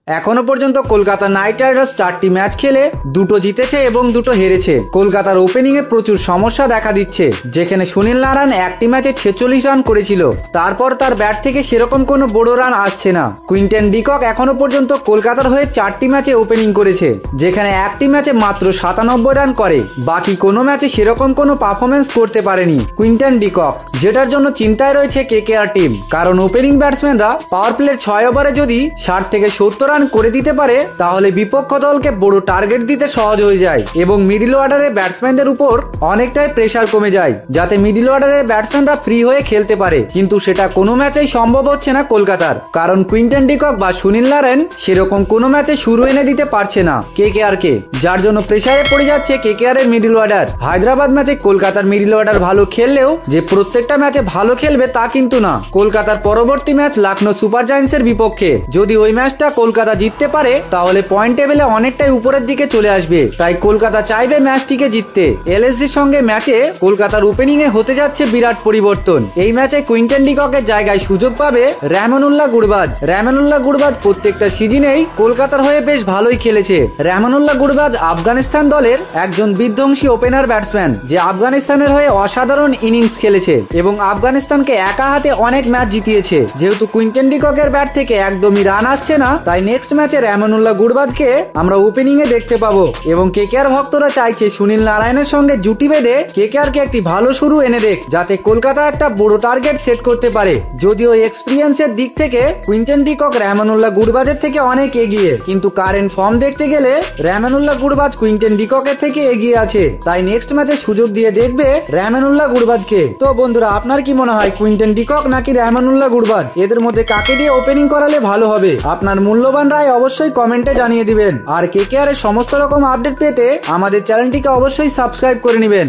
এখনো পর্যন্ত Kolkata night Riders 4টি ম্যাচ খেলে দুটো জিতেছে এবং দুটো হেরেছে। কলকাতার ওপেনিং এ প্রচুর সমস্যা দেখা দিচ্ছে, যেখানে সুনীল নারায়ণ একটি ম্যাচে 46 রান করেছিল, তারপর তার ব্যাট থেকে সেরকম কোনো বড় রান আসছে না। কুইন্টন ডিকক এখনো পর্যন্ত কলকাতার হয়ে 4টি ম্যাচে ওপেনিং করেছে, যেখানে একটি ম্যাচে মাত্র 97 রান করে, বাকি কোনো ম্যাচে সেরকম কোনো পারফরমেন্স করতে পারেনি কুইন্টন ডিকক, যেটার জন্য চিন্তায় রয়েছে কেকেআর টিম। কারণ ওপেনিং ব্যাটসম্যানরা পাওয়ার প্লের 6 ওভারে যদি 60 থেকে 70 রান করে দিতে পারে, তাহলে বিপক্ষ দলকে বড় টার্গেট দিতে সহজ হয়ে যায় এবং মিডল অর্ডারের ব্যাটসম্যানদের উপর অনেকটাই প্রেসার কমে যায়, যাতে মিডল অর্ডারের ব্যাটসম্যানরা ফ্রি হয়ে খেলতে পারে। কিন্তু সেটা কোনো ম্যাচেই সম্ভব হচ্ছে না কলকাতার, কারণ কুইন্টন ডিকক বা সুনীল নারায়ণ সেরকম কোনো ম্যাচে শুরু এনে দিতে পারছে না কেকেআর কে, যার জন্য প্রেসারে পড়ে যাচ্ছে কেকেআর এর মিডল অর্ডার। হায়দ্রাবাদ ম্যাচে কলকাতার মিডল অর্ডার ভালো খেললেও যে প্রত্যেকটা ম্যাচে ভালো খেলবে তা কিন্তু না। কলকাতার পরবর্তী ম্যাচ লখনৌ সুপার জায়ান্টসের বিপক্ষে, যদি ওই ম্যাচটা কলকাতা জিততে পারে তাহলে পয়েন্ট টেবিলে অনেকটাই উপরের দিকে চলে আসবে, তাই কলকাতা চাইবে ম্যাচটিকে জিততে। এলএসজির সঙ্গে ম্যাচে কলকাতার ওপেনিং এ হতে যাচ্ছে বিরাট পরিবর্তন। এই ম্যাচে কুইন্টন ডিককের জায়গায় সুযোগ পাবে রহমানুল্লাহ গুরবাজ। রহমানুল্লাহ গুরবাজ প্রত্যেকটা সিজনেই কলকাতার হয়ে বেশ ভালোই খেলেছে। রহমানুল্লাহ গুরবাজ আফগানিস্তান দলের একজন বিধ্বংসী ওপেনার ব্যাটসম্যান, যে আফগানিস্তানের হয়ে অসাধারণ ইনিংস খেলেছে এবং আফগানিস্তানকে একা হাতে অনেক ম্যাচ জিতিয়েছে। যেহেতু কুইন্টন ডিককের ব্যাট থেকে একদমই রান আসছে না, তাই নেক্সট ম্যাচে রহমানুল্লাহ গুরবাজকে আমরা ওপেনিং এ দেখতে পাবো এবং কেকেআর ভক্তরা চাইছে সুনীল নারায়ণের সঙ্গে জুটি বেঁধে কেকেআর কে একটি ভালো শুরু এনে দেখ, যাতে কলকাতা একটা বড় টার্গেট সেট করতে পারে। যদিও এক্সপিরিয়েন্সের দিক থেকে কুইন্টন ডিকক রহমানুল্লাহ গুরবাজের থেকে অনেক এগিয়ে, কিন্তু কারেন্ট ফর্ম দেখতে গেলে রহমানুল্লাহ গুরবাজ কুইন্টন ডিককের থেকে এগিয়ে আছে, তাই নেক্সট ম্যাচে সুযোগ দিয়ে দেখবে রহমানুল্লাহ গুরবাজকে। তো বন্ধুরা, আপনার কি মনে হয় কুইন্টন ডিকক নাকি রহমানুল্লাহ গুরবাজ, এদের মধ্যে কাকে দিয়ে ওপেনিং করালে ভালো হবে? আপনার মূল্যবান রায় অবশ্যই কমেন্টে জানিয়ে দিবেন। আর কেকেআর এর সমস্ত রকম আপডেট পেতে আমাদের চ্যানেলটিকে অবশ্যই সাবস্ক্রাইব করে নেবেন।